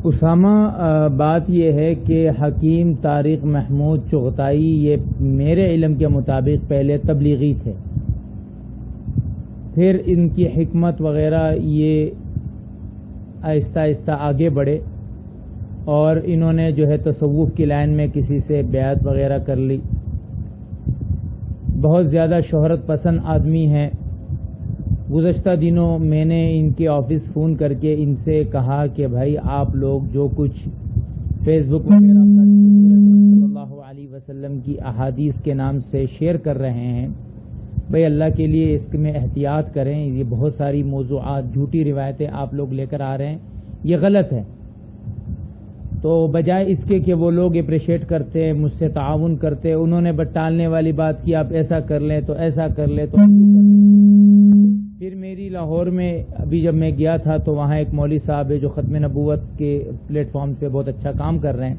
اسامہ، بات یہ ہے کہ حکیم طارق محمود چغتائی یہ میرے علم کے مطابق پہلے تبلیغی تھے، پھر ان کی حکمت وغیرہ یہ آہستہ آہستہ آگے بڑھے اور انہوں نے جو ہے تصوف کی لائن میں کسی سے بیعت وغیرہ کر لی۔ بہت زیادہ شہرت پسند آدمی ہیں۔ گزشتہ دنوں میں نے ان کے آفس فون کر کے ان سے کہا کہ بھائی آپ لوگ جو کچھ فیس بک وغیرہ پر صلی اللہ علیہ وسلم کی احادیث کے نام سے شیئر کر رہے ہیں، بھائی اللہ کے لیے اس میں احتیاط کریں۔ یہ بہت ساری موضوعات، جھوٹی روایتیں آپ لوگ لے کر آ رہے ہیں، یہ غلط ہے۔ تو بجائے اس کے کہ وہ لوگ اپریشیٹ کرتے، مجھ سے تعاون کرتے، انہوں نے ٹالنے والی بات کی، آپ ایسا کر لیں تو ایسا کر لیں تو پھر میری لاہور میں ابھی جب میں گیا تھا تو وہاں ایک مولوی صاحب ہے جو ختم نبوت کے پلیٹ فارم پہ بہت اچھا کام کر رہے ہیں۔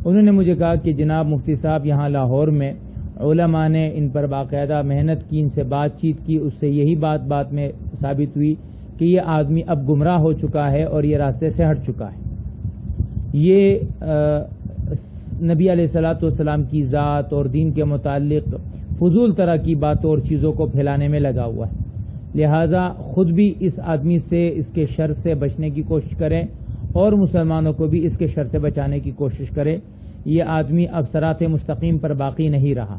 انہوں نے مجھے کہا کہ جناب مفتی صاحب یہاں لاہور میں علماء نے ان پر باقاعدہ محنت کی، ان سے بات چیت کی، اس سے یہی بات میں ثابت ہوئی کہ یہ آدمی اب گمراہ ہو چکا ہے اور یہ راستے سے ہٹ چکا ہے۔ یہ نبی علیہ الصلوۃ والسلام کی ذات اور دین کے متعلق فضول طرح کی باتوں اور چیزوں کو پھیلانے میں لگا ہوا ہے، لہٰذا خود بھی اس آدمی سے، اس کے شر سے بچنے کی کوشش کریں اور مسلمانوں کو بھی اس کے شر سے بچانے کی کوشش کریں۔ یہ آدمی اب صراط مستقیم پر باقی نہیں رہا۔